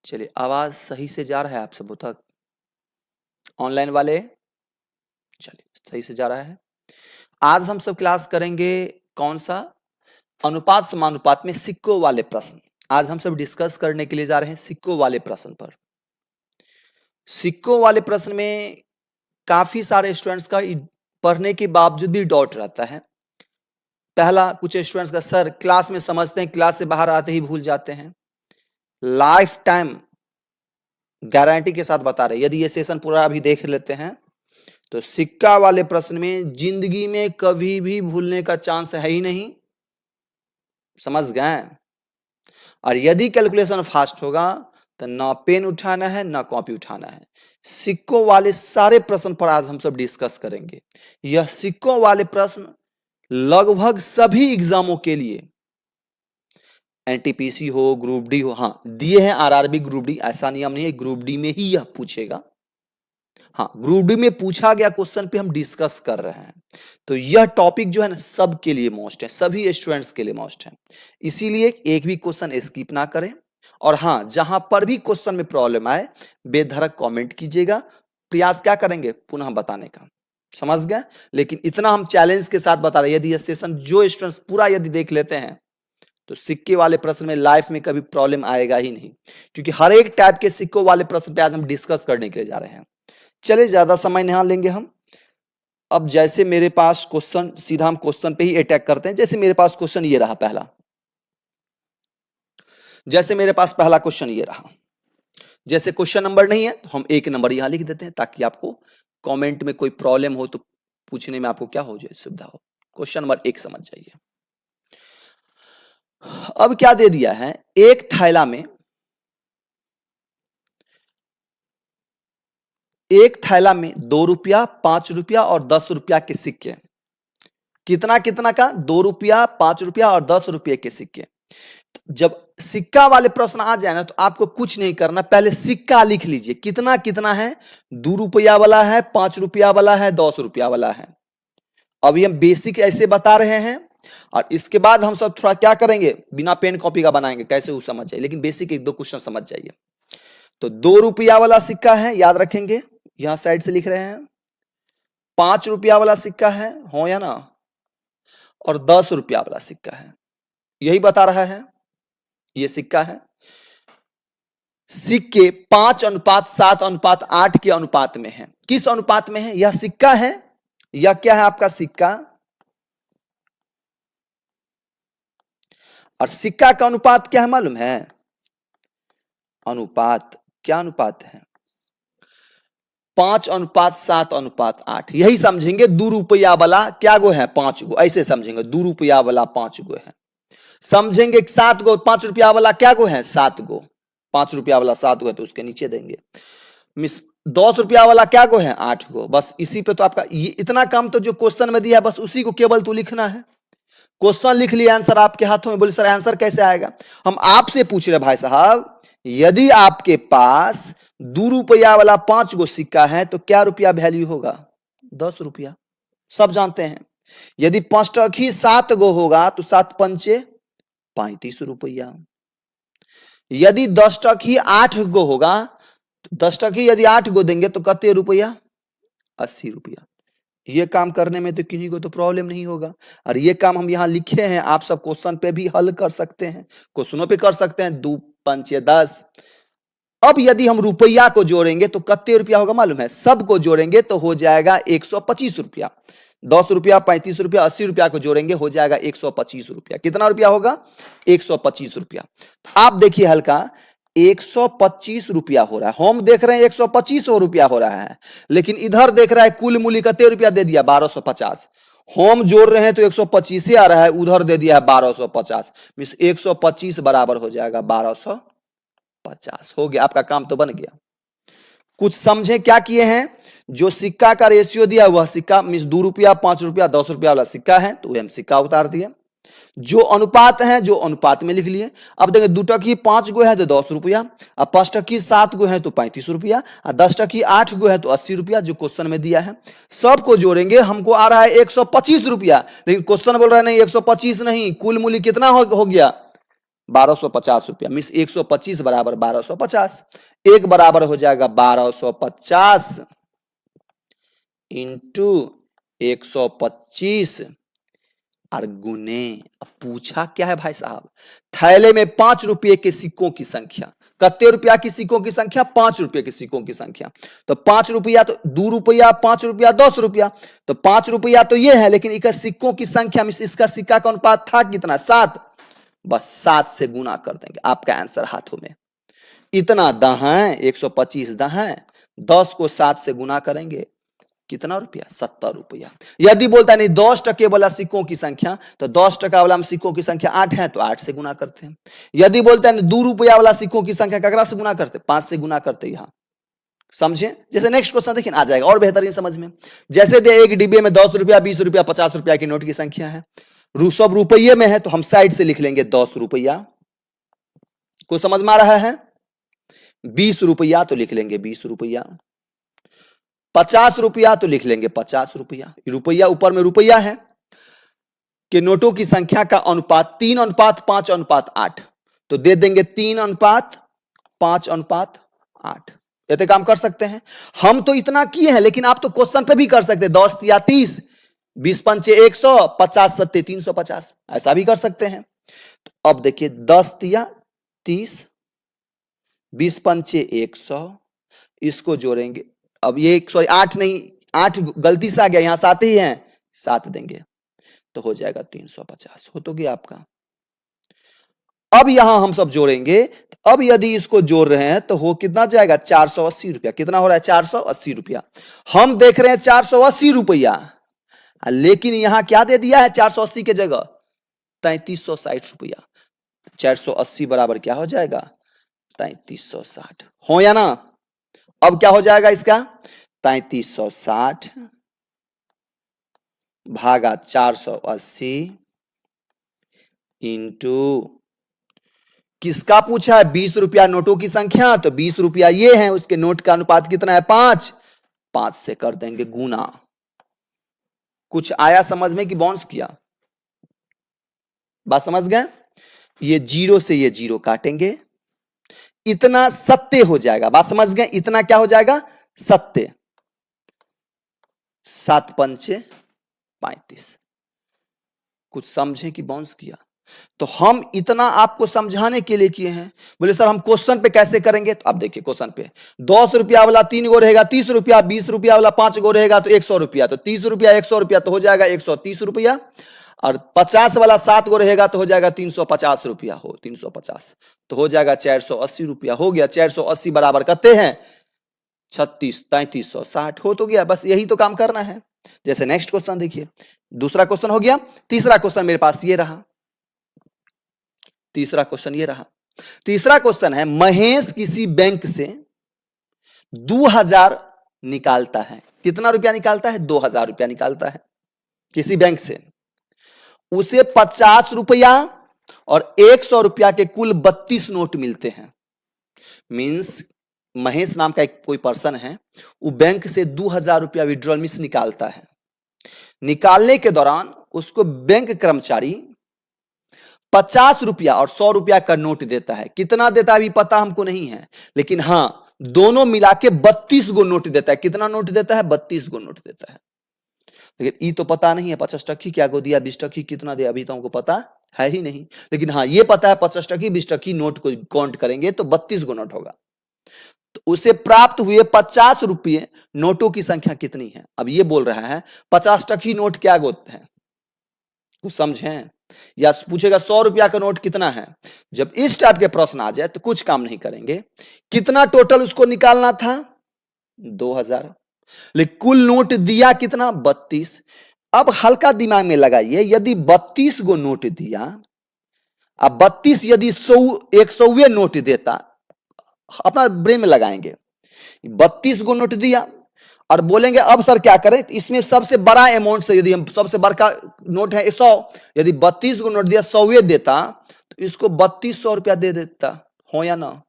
चलिए, आवाज सही से जा रहा है आप सबों तक? ऑनलाइन वाले, चलिए सही से जा रहा है। आज हम सब क्लास करेंगे कौन सा? अनुपात समानुपात में सिक्कों वाले प्रश्न। आज हम सब डिस्कस करने के लिए जा रहे हैं सिक्कों वाले प्रश्न पर। सिक्कों वाले प्रश्न में काफी सारे स्टूडेंट्स का पढ़ने के बावजूद भी डाउट रहता है। पहला, कुछ स्टूडेंट्स का सर क्लास में समझते हैं, क्लास से बाहर आते ही भूल जाते हैं। लाइफ टाइम गारंटी के साथ बता रहे, यदि ये सेशन पूरा अभी देख लेते हैं तो सिक्का वाले प्रश्न में जिंदगी में कभी भी भूलने का चांस है ही नहीं। समझ गए? और यदि कैलकुलेशन फास्ट होगा तो ना पेन उठाना है ना कॉपी उठाना है। सिक्कों वाले सारे प्रश्न पर आज हम सब डिस्कस करेंगे। यह सिक्कों वाले प्रश्न लगभग सभी एग्जामों के लिए, एनटीपीसी हो, ग्रुप डी हो, हाँ दिए हैं आरआरबी ग्रुप डी, ऐसा नियम नहीं है ग्रुप डी में ही यह पूछेगा। हाँ, ग्रुप डी में पूछा गया क्वेश्चन पे हम डिस्कस कर रहे हैं। तो यह टॉपिक जो है ना सब के लिए मोस्ट है, सभी स्टूडेंट्स के लिए मोस्ट है। इसीलिए एक भी क्वेश्चन स्किप ना करें। और हाँ, जहां पर भी क्वेश्चन में प्रॉब्लम आए बेधड़क कमेंट कीजिएगा, प्रयास क्या करेंगे पुनः बताने का। समझ गए? लेकिन इतना हम चैलेंज के साथ बता रहे हैं, यदि यह सेशन जो स्टूडेंट्स पूरा यदि देख लेते हैं तो सिक्के वाले प्रश्न में लाइफ में कभी प्रॉब्लम आएगा ही नहीं, क्योंकि हर एक टाइप के सिक्कों वाले प्रश्न पे आज हम डिस्कस करने के लिए जा रहे हैं। चलिए, ज्यादा समय नहीं लेंगे हम। अब जैसे मेरे पास क्वेश्चन, सीधा हम क्वेश्चन पे ही अटैक करते हैं। जैसे मेरे पास क्वेश्चन ये रहा पहला, जैसे मेरे पास पहला क्वेश्चन ये रहा। जैसे क्वेश्चन नंबर नहीं है तो हम एक नंबर यहां लिख देते हैं, ताकि आपको कमेंट में कोई प्रॉब्लम हो तो पूछने में आपको क्या हो जाए, सुविधा हो। क्वेश्चन नंबर 1 समझ जाइए। अब क्या दे दिया है, एक थैला में, एक थैला में 2 रुपया, 5 रुपया और 10 रुपया के सिक्के। कितना कितना का? 2 रुपया, 5 रुपया और 10 रुपये के सिक्के। जब सिक्का वाले प्रश्न आ जाए ना तो आपको कुछ नहीं करना, पहले सिक्का लिख लीजिए। कितना कितना है? 2 रुपया वाला है, 5 रुपया वाला है, 10 रुपया वाला है। अभी हम बेसिक ऐसे बता रहे हैं और इसके बाद हम सब थोड़ा क्या करेंगे, बिना पेन कॉपी का बनाएंगे, कैसे वो समझ जाए। लेकिन बेसिक 1-2 क्वेश्चन समझ जाइए। तो 2 रुपया वाला सिक्का है, याद रखेंगे, यहां साइड से लिख रहे हैं। 5 रुपया वाला सिक्का है, हो या ना, और 10 रुपया वाला सिक्का है, यही बता रहा है। ये सिक्का है। सिक्के 5:7:8 के अनुपात में है। किस अनुपात में है? यह सिक्का है, यह क्या है आपका सिक्का, और सिक्का का अनुपात क्या है मालूम है? अनुपात क्या अनुपात है? 5:7:8। यही समझेंगे। 2 रुपया वाला क्या गो है? 5 गो, ऐसे समझेंगे। 2 रुपया वाला 5 गो है, समझेंगे। 7 गो। 5 रुपया वाला क्या गो है? 7 गो। 5 रुपया वाला 7 गो है तो उसके नीचे देंगे। 10 रुपया वाला क्या गो है? 8 गो। बस इसी पे तो आपका ये इतना काम तो जो क्वेश्चन में दिया है बस उसी को केवल तो लिखना है। क्वेश्चन लिख लिया, आंसर आपके हाथों में। बोले सर आंसर कैसे आएगा? हम आपसे पूछ रहे भाई साहब, यदि आपके पास 2 रुपया वाला 5 गो सिक्का है तो क्या रुपया वैल्यू होगा? 10 रुपया। सब जानते हैं। यदि 5 टकी 7 गो होगा तो 7 पंचे 35 रुपया। यदि 10 टकी 8 गो होगा तो 10 टकी यदि 8 गो देंगे तो कितने रुपया? 80 रुपया। ये काम करने में तो किन्हीं को तो प्रॉब्लम नहीं होगा। और ये काम हम यहाँ लिखे हैं, आप सब क्वेश्चन पे भी हल कर सकते हैं, क्वेश्चनों पे कर सकते हैं। 2 पंचे 10। अब यदि हम रुपया को जोड़ेंगे तो कितने रुपया होगा मालूम है? सबको जोड़ेंगे तो हो जाएगा 125 रुपया। 10 रुपया, 35 रुपया, 80 रुपया को जोड़ेंगे हो जाएगा 125 रुपया। कितना रुपया होगा? 125 रुपया। आप देखिए हल्का, 125 रुपया हो रहा है। हम देख रहे हैं 125 रुपया हो रहा है, लेकिन इधर देख रहा है कुल मूल्य कितने रुपया दे दिया? 1250। हम जोड़ रहे हैं तो 125 आ रहा है, उधर दे दिया है 1250। मींस 125 बराबर हो जाएगा 1250। हो गया, आपका काम तो बन गया। कुछ समझे क्या किए हैं? जो सिक्का का रेशियो दिया वह सिक्का, मींस 2 रुपया, 5 रुपया, 10 रुपया वाला सिक्का है तो हम सिक्का उतार दिए। जो अनुपात है जो अनुपात में लिख लिए। अब देखिए 2 टकी 5 गो है तो 10 रुपया, अब 5 टकी 7 गो है तो 35 रुपया, और 10 टकी 8 गो है तो 80 रुपया, जो क्वेश्चन में दिया है। सबको जोड़ेंगे, हमको आ रहा है 125 रुपया, लेकिन क्वेश्चन बोल रहा है नहीं 125 नहीं, कुल मूल्य कितना हो गया? ₹1250 मीन्स 125 बराबर 1250। एक बराबर हो जाएगा 1250 इंटू 125 और गुने। अब पूछा क्या है भाई साहब, थैले में 5 रुपये के सिक्कों की संख्या। कितने रुपया की सिक्कों की संख्या? 5 रुपये के सिक्कों की संख्या। तो 5 रुपया तो 2 रुपया, 5 रुपया 10 रुपया, तो 5 रुपया तो ये है, लेकिन इसका सिक्कों की संख्या में इसका सिक्का का अनुपात था कितना? 7। बस 7 से गुना कर देंगे, आपका आंसर हाथों में। इतना दहां 125 दहां 10 को 7 से गुना करेंगे, कितना रुपया? 70 रुपया। यदि बोलता है नहीं 10 टके वाला सिक्कों की संख्या, तो 10 टका वाला में सिक्कों की संख्या 8 है, तो 8 से गुना करते हैं। यदि बोलता है 2 रुपया वाला सिक्कों की संख्या ककरा से गुना करते? 5 से गुना करते। यहां समझे? जैसे नेक्स्ट क्वेश्चन देखिए आ जाएगा और बेहतरीन समझ में। जैसे दे एक डिब्बे में 10 रुपया, 20 रुपया, 50 रुपया की नोट की संख्या है, सब रुपये में है, तो हम साइड से लिख लेंगे 10 रुपया। को समझ में आ रहा है? 20 रुपया तो लिख लेंगे 20 रुपया, 50 रुपया तो लिख लेंगे 50 रुपया। रुपया ऊपर में रुपया है कि नोटों की संख्या का अनुपात 3:5:8, तो दे देंगे 3:5:8। ये काम कर सकते हैं। हम तो इतना किए हैं, लेकिन आप तो क्वेश्चन पे भी कर सकते हैं। 10 या 30, 20 पंचे 100, 50 सत्ते 350, ऐसा भी कर सकते हैं। तो अब देखिए 10 या 30, 20 पंचे 100, इसको जोड़ेंगे। अब ये सॉरी 8 नहीं, 8 गलती से आ गया, यहां 7 ही है, 7 देंगे तो हो जाएगा 350। हो तो गया आपका। अब यहां हम सब जोड़ेंगे, तो अब यदि इसको जोड़ रहे हैं तो हो कितना जाएगा? 480 रुपया। कितना हो रहा है? 480 रुपया। हम देख रहे हैं 480 रुपया, लेकिन यहां क्या दे दिया है? 480 के जगह 3360 रुपया। 480 बराबर क्या हो जाएगा? 3360। हो या ना? अब क्या हो जाएगा इसका? 3360 भागा 480 इंटू किसका पूछा है? 20 रुपया नोटों की संख्या, तो 20 रुपया ये है, उसके नोट का अनुपात कितना है? 5। 5 से कर देंगे गुना। कुछ आया समझ में कि बाउंस किया? बात समझ गए? ये 0 से ये 0 काटेंगे, इतना सत्ते हो जाएगा। बात समझ गए? इतना क्या हो जाएगा? सत्ते। 7 पंचे 35। कुछ समझे कि बाउंस किया? तो हम इतना आपको समझाने के लिए किए हैं। बोले सर हम क्वेश्चन पे कैसे करेंगे? तो आप देखिए क्वेश्चन पे 10 रुपया वाला 3 गो रहेगा 30 रुपया, 20 रुपया वाला 5 गो रहेगा तो 100 रुपया, तो 30 रुपया 100 रुपया तो हो जाएगा 130 रुपया, और 50 वाला 7 गो रहेगा तो हो जाएगा 350 रुपया। हो 350 तो हो जाएगा 480 रुपया। हो गया 480 बराबर करते हैं 36 3360। हो तो गया। बस यही तो काम करना है। जैसे नेक्स्ट क्वेश्चन देखिए, दूसरा क्वेश्चन हो गया। तीसरा क्वेश्चन मेरे पास ये रहा। तीसरा क्वेश्चन ये रहा। तीसरा क्वेश्चन है, महेश किसी बैंक से 2000 निकालता है। कितना रुपया निकालता है? 2000 रुपया निकालता है किसी बैंक से। उसे 50 रुपया और 100 रुपया के कुल 32 नोट मिलते हैं। मींस महेश नाम का एक कोई पर्सन है, वो बैंक से 2000 रुपया विड्रॉल मिस निकालता है। निकालने के दौरान उसको बैंक कर्मचारी 50 रुपया और 100 रुपया का नोट देता है। कितना देता है अभी पता हमको नहीं है, लेकिन हां दोनों मिला के 32 गो नोट देता है। कितना नोट देता है? 32 गो नोट देता है। लेकिन ये तो पता नहीं है 50 टकी क्या गो दिया, 20 टकी कितना दिया, अभी तो हमको पता है ही नहीं। लेकिन हाँ ये पता है 50 टकी 20 टकी नोट को काउंट करेंगे तो 32 गो नोट होगा। तो उसे प्राप्त हुए 50 रुपये नोटों की संख्या कितनी है? अब ये बोल रहा है 50 टकी नोट क्या गोते हैं, कुछ समझें? या पूछेगा 100 रुपया का नोट कितना है। जब इस टाइप के प्रश्न आ जाए तो कुछ काम नहीं करेंगे। कितना टोटल उसको निकालना था? 2000। लेकिन कुल नोट दिया कितना? 32। अब हल्का दिमाग में लगाइए, यदि 32 गो नोट दिया, अब 32 यदि 100 नोट देता, अपना ब्रेन में लगाएंगे, 32 गो नोट दिया और बोलेंगे अब सर क्या करें? इसमें सबसे बड़ा अमाउंट से, यदि हम सबसे बड़ा नोट है 100, यदि 32 को नोट दिया 100 देता तो इसको 3200 रुपया दे देता। हो या ना?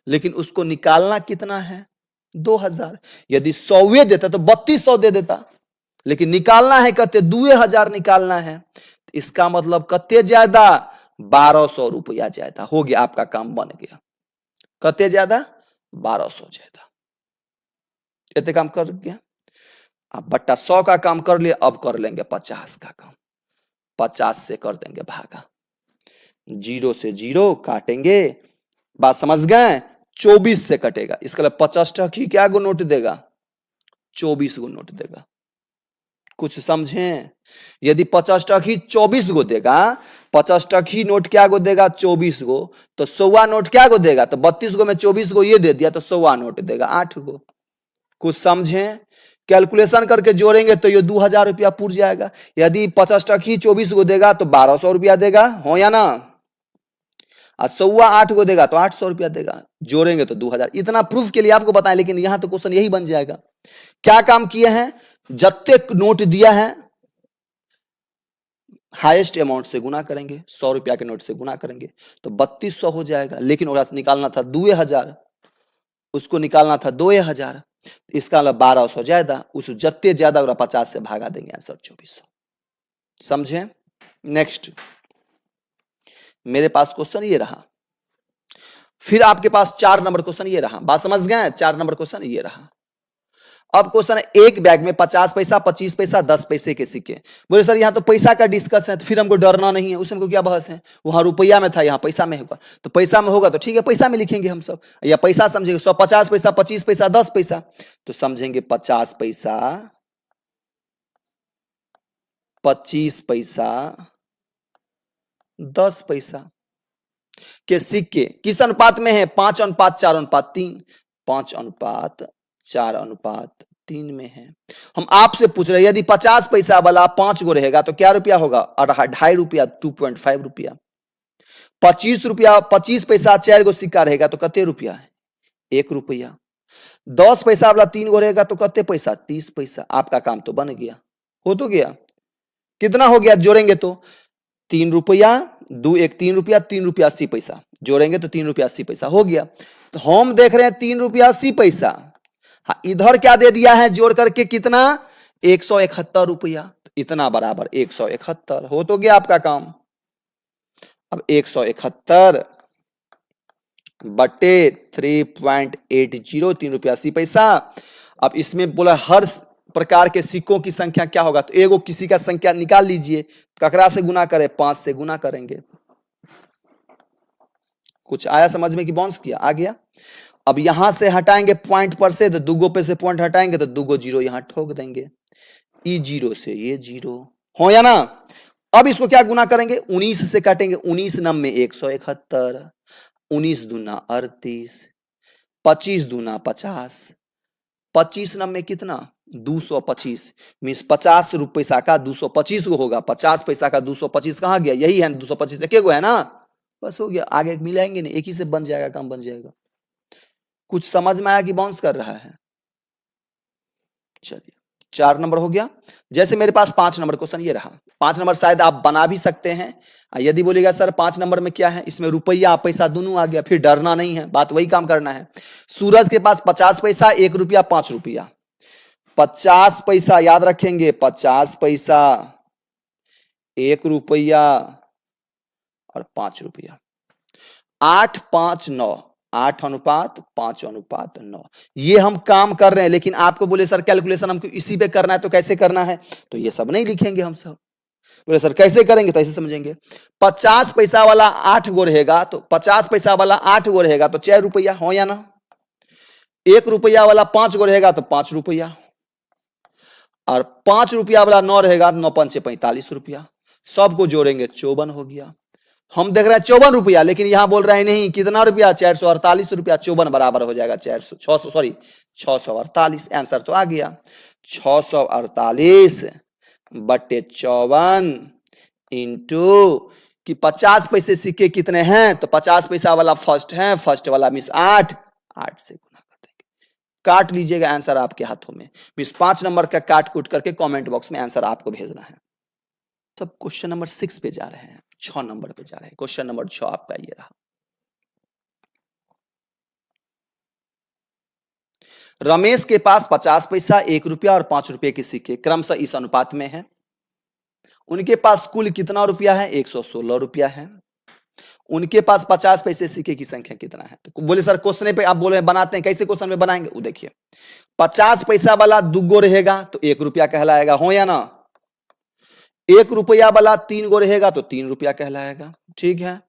लेकिन उसको निकालना कितना है? 2000। यदि 100 देता तो 3200 दे देता, लेकिन निकालना है कहते 2000 निकालना है। तो इसका मतलब कते ज्यादा 1200 रुपया ज्यादा हो गया, आपका काम बन गया। कते ज्यादा? 1200 ज्यादा। इतने काम कर गया। अब बट्टा 100 का काम कर लिए, अब कर लेंगे 50 का काम। 50 से कर देंगे भागा, 0 से 0 काटेंगे, बात समझ गए? 24 से कटेगा, इसका मतलब 50 टकी क्या गो नोट देगा? 24 गो नोट देगा। कुछ समझें? यदि 50 टकी 24 गो देगा, 50 टकी नोट क्या गो देगा? 24 गो। तो 100 नोट क्या गो देगा? तो 32 गो में 24 गो ये दे दिया, तो 100 नोट देगा 8 गो। कुछ समझें? कैलकुलेशन करके जोड़ेंगे तो ये 2000 रुपया पूर जाएगा। यदि 50 टकी 24 गो देगा तो 1200 रुपया देगा, हो या ना? और 100 8 गो देगा तो 800 रुपया देगा, जोड़ेंगे तो 2000। इतना प्रूफ के लिए आपको बताएं, लेकिन यहां तो क्वेश्चन यही बन जाएगा। क्या काम किए हैं? जत्ते नोट दिया है हाईएस्ट अमाउंट से गुना करेंगे, 100 रुपया के नोट से गुना करेंगे तो 3200 हो जाएगा। लेकिन निकालना था 2000, उसको निकालना था 2000, इसका मतलब 1200 ज्यादा, उस जत्ते ज्यादा 50 से भागा देंगे, आंसर 2400। समझे? नेक्स्ट मेरे पास क्वेश्चन ये रहा। फिर आपके पास 4 नंबर क्वेश्चन ये रहा। बात समझ गए? 4 नंबर क्वेश्चन ये रहा। अब क्वेश्चन है, एक बैग में 50 पैसा, 25 पैसा, 10 पैसे के सिक्के। बोले सर यहाँ तो पैसा का डिस्कस है, तो फिर हमको डरना नहीं है, उसमें हमको क्या बहस है? वहां रुपया में था, यहाँ पैसा में होगा, तो पैसा में होगा तो ठीक है, पैसा में लिखेंगे हम सब, या पैसा समझेंगे 150 पैसा, 25 पैसा, 10 पैसा, तो समझेंगे 50 पैसा, 25 पैसा, 10 पैसा के सिक्के किस अनुपात में है? 5:4:3। 5:4:3 में है। हम आपसे पूछ रहे हैं, यदि 50 पैसा वाला 5 गो रहेगा तो क्या रुपया होगा? 2.5 रुपया, 2.5 रुपया। 25 पैसा 4 गो सिक्का रहेगा तो कते रुपया है? 1 रुपया। 10 पैसा वाला 3 गो रहेगा तो कते पैसा? 30 पैसा। आपका काम तो बन गया, हो तो गया। कितना हो गया जोड़ेंगे तो? 3 रुपया, 2 1 3 रुपया, 3 रुपया 80 पैसा, जोड़ेंगे तो 3 रुपया 80 पैसा हो गया। तो हम देख रहे हैं 3 रुपया 80 पैसा। हाँ, इधर क्या दे दिया है जोड़ करके? कितना? 171 रुपया। तो इतना बराबर 171 हो तो गया आपका काम। अब 171 बटे 3.80, 3 रुपया 80 पैसा। अब इसमें बोला हर प्रकार के सिक्कों की संख्या क्या होगा? तो एगो किसी का संख्या निकाल लीजिए, ककरा से गुना करें? 5 से गुना करेंगे। कुछ आया समझ में कि बाउंस किया? आ गया। अब यहां से हटाएंगे पॉइंट पर से, तो 2 गो पे से पॉइंट हटाएंगे तो 2 गो 0 यहां ठोक देंगे, ई 0 से ये 0, हो या ना? अब इसको क्या गुना करेंगे? 19 से काटेंगे, 19 नम में 171, 19 दूना 38, 25 दूना 50, 25 नम में कितना? 225। मीन्स 50 रुपया का 225 गो होगा। 50 पैसा का 225 कहां गया? यही है 225, एक गो है ना, बस हो गया। आगे मिलाएंगे नहीं, एक ही से बन जाएगा, काम बन जाएगा। कुछ समझ में आया कि बाउंस कर रहा है? चलिए 4 नंबर हो गया। जैसे मेरे पास 5 नंबर क्वेश्चन ये रहा। 5 नंबर शायद आप बना भी सकते हैं। यदि बोलेगा सर 5 नंबर में क्या है, इसमें रुपया पैसा दोनों आ गया, फिर डरना नहीं है, बात वही काम करना है। सूरज के पास 50 पैसा, 1 रुपया, 5 रुपया। 50 पैसा याद रखेंगे, 50 पैसा, 1 रुपया और 5 रुपया। 8 5 9, 8:5:9। ये हम काम कर रहे हैं, लेकिन आपको बोले सर कैलकुलेशन हमको इसी पे करना है, तो कैसे करना है? तो ये सब नहीं लिखेंगे हम सब। बोले सर कैसे करेंगे? तो ऐसे समझेंगे। 50 पैसा वाला 8 गो रहेगा, तो 50 पैसा वाला 8 गो रहेगा तो 4 रुपया, हो या ना? 1 रुपया वाला 5 गो रहेगा तो 5 रुपया, और 5 रुपया वाला 9 रहेगा, 9 5 45 रुपया। सबको जोड़ेंगे 54 हो गया। हम देख रहे हैं 54 रुपया, लेकिन यहां बोल रहे हैं नहीं, कितना रुपया? 448 रुपया। 54 बराबर हो जाएगा 648। आंसर तो आ गया 648 बटे 54 इंटू कि 50 पैसे सिक्के कितने हैं? तो 50 पैसा वाला फर्स्ट है, फर्स्ट वाला मीन्स 8 से गुना कर देंगे। काट लीजिएगा, आंसर आपके हाथों में। मीन्स 5 नंबर का काट कूट करके कमेंट बॉक्स में आंसर आपको भेजना है। सब क्वेश्चन नंबर 6 पे जा रहे हैं, 6 नंबर पे जा रहे हैं। क्वेश्चन नंबर 6 आपका ये रहा। रमेश के पास 50 पैसा, 1 रुपया और 5 रुपये के सिक्के क्रमशः इस अनुपात में है। उनके पास कुल कितना रुपया है? 116 रुपया है। उनके पास 50 पैसे सिक्के की संख्या कितना है? तो बोले सर क्वेश्चन पे आप बोले बनाते हैं, कैसे क्वेश्चन में बनाएंगे? वो देखिए 50 पैसा वाला दुगो रहेगा तो 1 रुपया कहलाएगा, हो या ना? 1 रुपया वाला 3 गो रहेगा तो 3 रुपया कहलाएगा, ठीक है।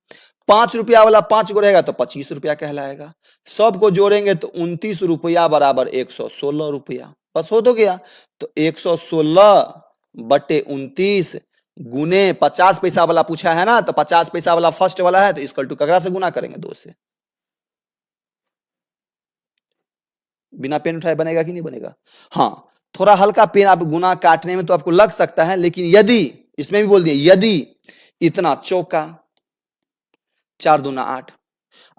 5 रुपया वाला 5 गो रहेगा तो 25 रुपया कहलाएगा। सबको जोड़ेंगे तो 29 रुपया बराबर 116 रुपया, बस हो तो गया। तो 116 बटे 29 गुने 50 पैसा वाला पूछा है ना, तो 50 पैसा वाला फर्स्ट वाला है तो इसकल टू ककरा से गुना करेंगे? 2 से। बिना पेन उठाए बनेगा कि नहीं बनेगा? हाँ, थोड़ा हल्का पेन आप गुना काटने में तो आपको लग सकता है, लेकिन यदि इसमें भी बोल दिए यदि इतना चौका 4 दूना 8,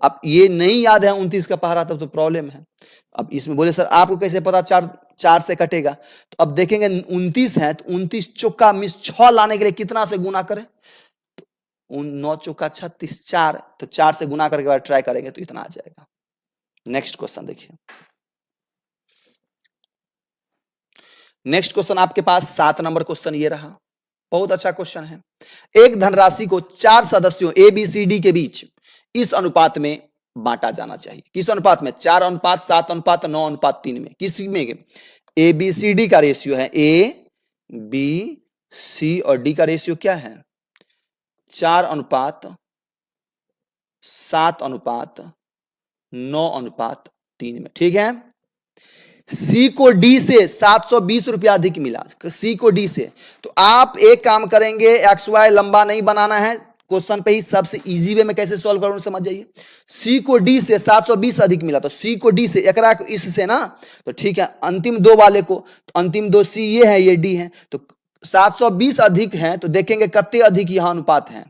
अब ये नहीं याद है 29 का पहाड़ा तब तो प्रॉब्लम है। अब इसमें बोले सर आपको कैसे पता 4 से कटेगा? तो अब देखेंगे 29 है तो 29 चौका मिस 6 लाने के लिए कितना से गुना करें? तो 9 चौका 36, 4 तो 4 से गुना करके बाद ट्राई करेंगे तो इतना आ जाएगा। नेक्स्ट क्वेश्चन देखिए। नेक्स्ट क्वेश्चन आपके पास 7 नंबर क्वेश्चन ये रहा, बहुत अच्छा क्वेश्चन है। एक धनराशि को 4 सदस्यों ABCD के बीच इस अनुपात में बांटा जाना चाहिए। किस अनुपात में? 4 अनुपात 7 अनुपात 9 अनुपात 3 में। किस में? ABCD का रेशियो है A, B, C और D का रेशियो क्या है? 4 अनुपात 7 अनुपात 9 अनुपात 3 में, ठीक है। C को D से 720 रुपया अधिक मिला, C को D से। तो आप एक काम करेंगे, XY लंबा नहीं बनाना है, क्वेश्चन पे ही सबसे इजी वे में कैसे सॉल्व करूं समझ जाइए। C को D से 720 अधिक मिला तो C को D से एकरा इससे ना, तो ठीक है अंतिम 2 वाले को, तो अंतिम 2 C ये है ये D है, तो 720 अधिक है तो देखेंगे कितने अधिक यहां अनुपात है।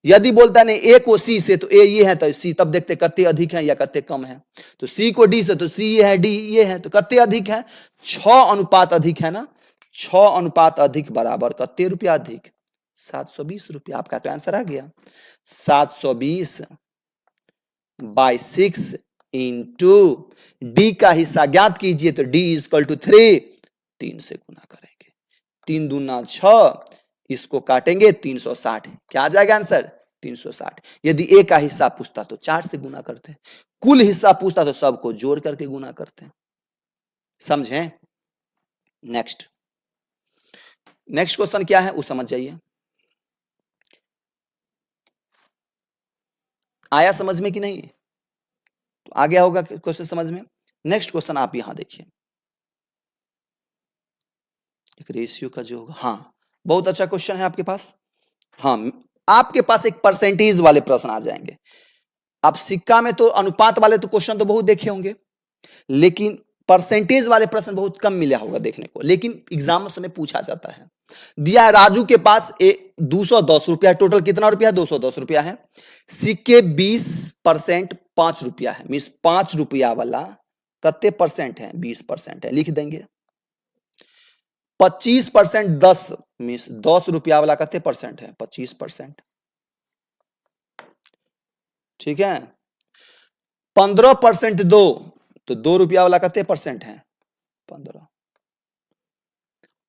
यदि बोलता है नहीं A को C से तो A ये है तो C, तब देखते कितने अधिक है या कितने कम है। तो C को D से तो C ये है D ये है, तो कितने अधिक है? 6 अनुपात अधिक है ना। 6 अनुपात अधिक बराबर कितने रुपया अधिक? 720 रुपया। आपका तो आंसर आ गया 720 बाई 6 इंटू D का हिस्सा ज्ञात कीजिए तो D इक्वल टू 3, 3 से गुना करेंगे, 3 दूना 6, इसको काटेंगे 360, क्या आ जाएगा आंसर? 360। यदि A का हिस्सा पूछता तो 4 से गुना करते, कुल हिस्सा पूछता तो सबको जोड़ करके गुना करते। समझें? नेक्स्ट क्वेश्चन क्या है वो समझ जाइए। आया समझ में कि नहीं? तो आ गया होगा क्वेश्चन समझ में। नेक्स्ट क्वेश्चन आप यहां देखिए, एक रेशियो का जो होगा, हाँ बहुत अच्छा क्वेश्चन है आपके पास। हाँ, आपके पास एक परसेंटेज वाले प्रश्न आ जाएंगे। आप सिक्का में तो अनुपात वाले तो क्वेश्चन तो बहुत देखे होंगे, लेकिन परसेंटेज वाले प्रश्न बहुत कम मिला होगा देखने को, लेकिन एग्जाम में पूछा जाता है। दिया है राजू के पास 210 रुपया, टोटल कितना रुपया? 210 रुपया है। सिक्के 20% 5 रुपया है, मीन्स 5 रुपया वाला कितने परसेंट है? 20% है, लिख देंगे। 25% 10 मीन्स 10 रुपया वाला कितने परसेंट है? 25%, ठीक है। 15% 2 तो 2 रुपया वाला कितने परसेंट है? 15।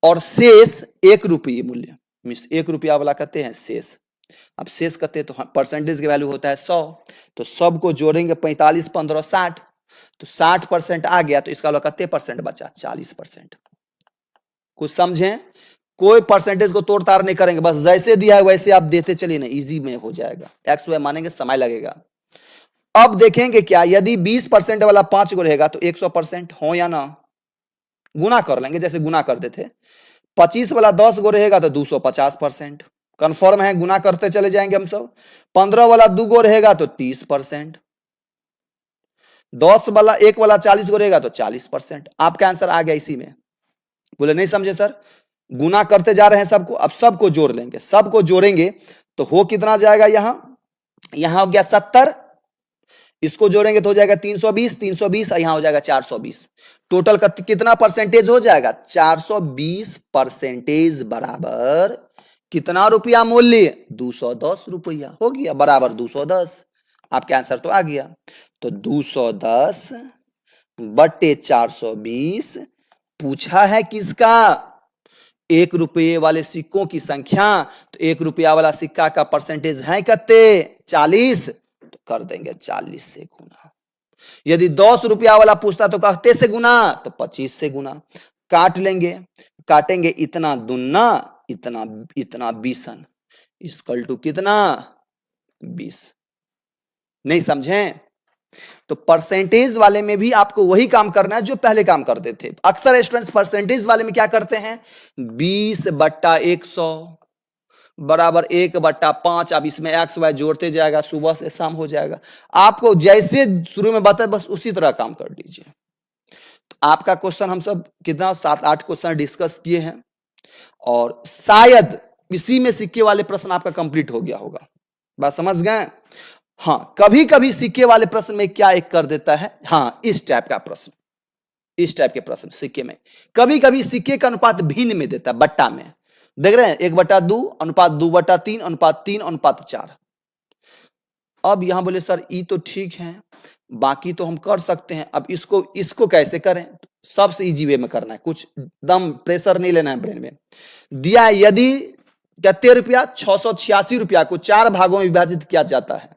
और शेष 1 रुपये मूल्य मीन्स 1 रुपया वाला कितने हैं? शेष। अब शेष कितने? तो परसेंटेज की वैल्यू होता है 100, तो सबको जोड़ेंगे 45 15 60, तो 60% आ गया, तो इसका कितने परसेंट बचा? 40%। कुछ समझें? कोई परसेंटेज को तोड़ ताड़ नहीं करेंगे, बस जैसे दिया है वैसे आप देते चलिए ना, इजी में हो जाएगा। एक्स वाई मानेंगे समय लगेगा। अब देखेंगे क्या, यदि 20% वाला 5 गो रहेगा तो 100% हो या ना? गुना कर लेंगे जैसे गुना करते थे। 25 वाला 10 गो रहेगा तो 250%, कंफर्म है, गुना करते चले जाएंगे हम सब। 15 वाला 2 गो रहेगा तो 30%, 10 वाला 1 वाला 40 गो रहेगा तो 40%। आपका आंसर आ गया इसी में। बोले नहीं समझे सर, गुना करते जा रहे हैं सबको, अब सबको जोड़ लेंगे, सबको जोड़ेंगे तो हो कितना जाएगा? यहां हो गया 70, इसको जोड़ेंगे तो हो जाएगा 320, 320 यहां हो जाएगा 420। टोटल कितना परसेंटेज हो जाएगा? 420% बराबर कितना रुपया मूल्य? 210 रुपया हो गया, बराबर 210। आपका आंसर तो आ गया। तो 210 बटे 420 पूछा है किसका? 1 रुपये वाले सिक्कों की संख्या, तो 1 रुपया वाला सिक्का का परसेंटेज है कितने 40, तो कर देंगे 40 से गुना। यदि 10 रुपया वाला पूछता तो कहते से गुना, तो 25 से गुना। काट लेंगे, काटेंगे इतना दुन्ना इतना इतना 20 इक्वल टू कितना 20। नहीं समझे? तो परसेंटेज वाले में भी आपको वही काम करना है जो पहले काम करते थे। अक्सर स्टूडेंट्स परसेंटेज वाले में क्या करते हैं 20/100 बराबर 1/5। अब इसमें एक्स वाई जोड़ते जाएगा, सुबह से शाम हो जाएगा। आपको जैसे शुरू में बताया बस उसी तरह काम कर लीजिए। तो आपका क्वेश्चन हम सब कितना 7-8 क्वेश्चन डिस्कस किए हैं और शायद इसी में सिक्के वाले प्रश्न आपका कंप्लीट हो गया होगा। बात समझ गए? हाँ, कभी कभी सिक्के वाले प्रश्न में क्या एक कर देता है, हाँ इस टाइप का प्रश्न, इस टाइप के प्रश्न सिक्के में कभी कभी सिक्के का अनुपात भिन्न में देता है, बट्टा में देख रहे हैं 1/2 अनुपात 2/3 अनुपात 3 अनुपात 4। अब यहां बोले सर ये तो ठीक है, बाकी तो हम कर सकते हैं, अब इसको कैसे करें? सबसे इजी वे में करना है, कुछ दम प्रेशर नहीं लेना है ब्रेन में। दिया है यदि कितने रुपया 686 रुपया को 4 भागों में विभाजित किया जाता है,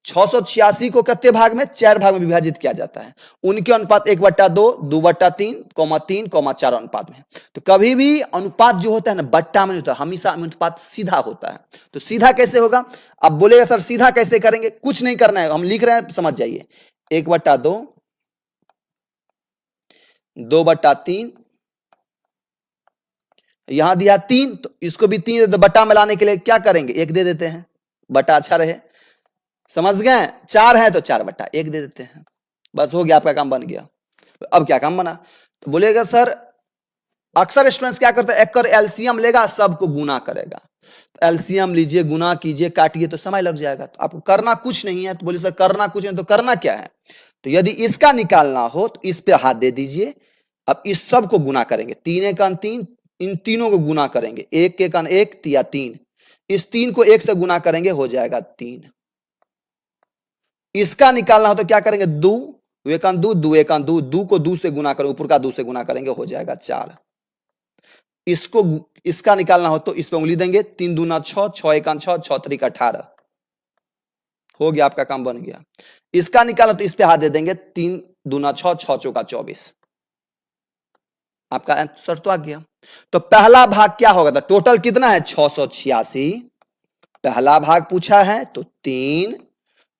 686 को कितने भाग में 4 भाग में विभाजित किया जाता है, उनके अनुपात 1/2 2/3 3 4 अनुपात में। तो कभी भी अनुपात जो होता है ना बट्टा में होता है, हमेशा अनुपात सीधा होता है। तो सीधा कैसे होगा? अब बोलेगा सर सीधा कैसे करेंगे? कुछ नहीं करना है, हम लिख रहे हैं समझ जाइए। 1/2 2/3 यहां दिया 3, तो इसको भी 3 दे दो। बट्टा में लाने के लिए क्या करेंगे 1 दे देते हैं, बट्टा अच्छा रहे। समझ गए? 4 है तो 4/1 दे देते हैं, बस हो गया, आपका काम बन गया। अब क्या काम बना? तो बोलेगा सर अक्सर स्टूडेंट्स क्या करते हैं, एक कर एलसीएम लेगा सबको गुना करेगा। तो एलसीएम लीजिए, गुना कीजिए, काटिए तो समय लग जाएगा। तो आपको करना कुछ नहीं है। तो बोले सर करना कुछ नहीं, तो करना क्या है? तो यदि इसका निकालना हो तो इस पे हाथ दे दीजिए। अब इस सब को गुना करेंगे, 3 × 3, इन तीनों को गुना करेंगे, 1 × 1 या 3, इस 3 को 1 से गुना करेंगे हो जाएगा 3। इसका निकालना हो तो क्या करेंगे 2 1 2 2 1 2, 2 को 2 से गुना करेंगे, ऊपर का 2 से गुना करेंगे हो जाएगा 4। इसका निकालना हो तो इस पे उंगली देंगे, 3 दूना 6 6 1 6 6 3 18 हो गया, आपका काम बन गया। इसका निकालना तो इस पे हाथ दे देंगे, 3 दूना 6 6 चौका 24, आपका आंसर तो आ गया। तो पहला भाग क्या होगा? तो टोटल कितना है 686, पहला भाग पूछा है तो 3,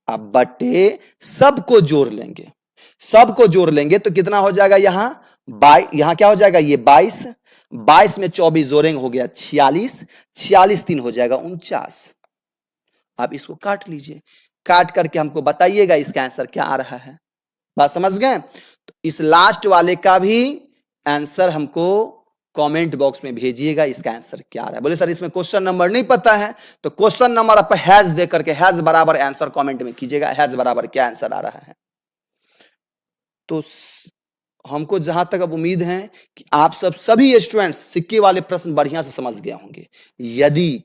अब बटे सबको जोड़ लेंगे, सबको जोड़ लेंगे तो कितना हो जाएगा यहां यहां क्या हो जाएगा ये 22, 22 में 24 जोड़ेंगे हो गया 46, 46 3 हो जाएगा 49। आप इसको काट लीजिए, काट करके हमको बताइएगा इसका आंसर क्या आ रहा है। बात समझ गए? तो इस लास्ट वाले का भी आंसर हमको कमेंट बॉक्स में भेजिएगा, इसका आंसर क्या आ रहा है। बोले सर इसमें क्वेश्चन नंबर नहीं पता है, तो क्वेश्चन नंबर आप हैज दे करके हैज बराबर आंसर कमेंट में कीजिएगा, हैज बराबर क्या आंसर आ रहा है। तो हमको जहां तक अब उम्मीद है कि आप सभी स्टूडेंट्स सिक्के वाले प्रश्न बढ़िया से समझ गए होंगे। यदि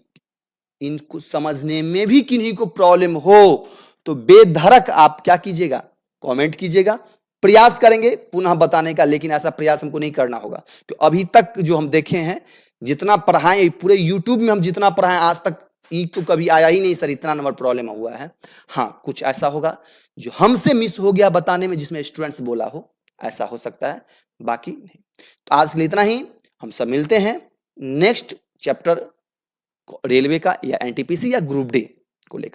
इनको समझने में भी किन्हीं को प्रॉब्लम हो तो बेधड़क आप क्या कीजिएगा, कमेंट कीजिएगा, प्रयास करेंगे पुनः बताने का। लेकिन ऐसा प्रयास हमको नहीं करना होगा, तो अभी तक जो हम देखे हैं जितना पढ़ाए पूरे यूट्यूब में हम जितना पढ़ाए आज तक ये तो कभी आया ही नहीं सर इतना नंबर प्रॉब्लम हुआ है। हाँ कुछ ऐसा होगा जो हमसे मिस हो गया बताने में, जिसमें स्टूडेंट्स बोला हो, ऐसा हो सकता है, बाकी नहीं। तो आज के लिए इतना ही, हम सब मिलते हैं नेक्स्ट चैप्टर रेलवे का या एनटीपीसी या ग्रुप डी को लेकर।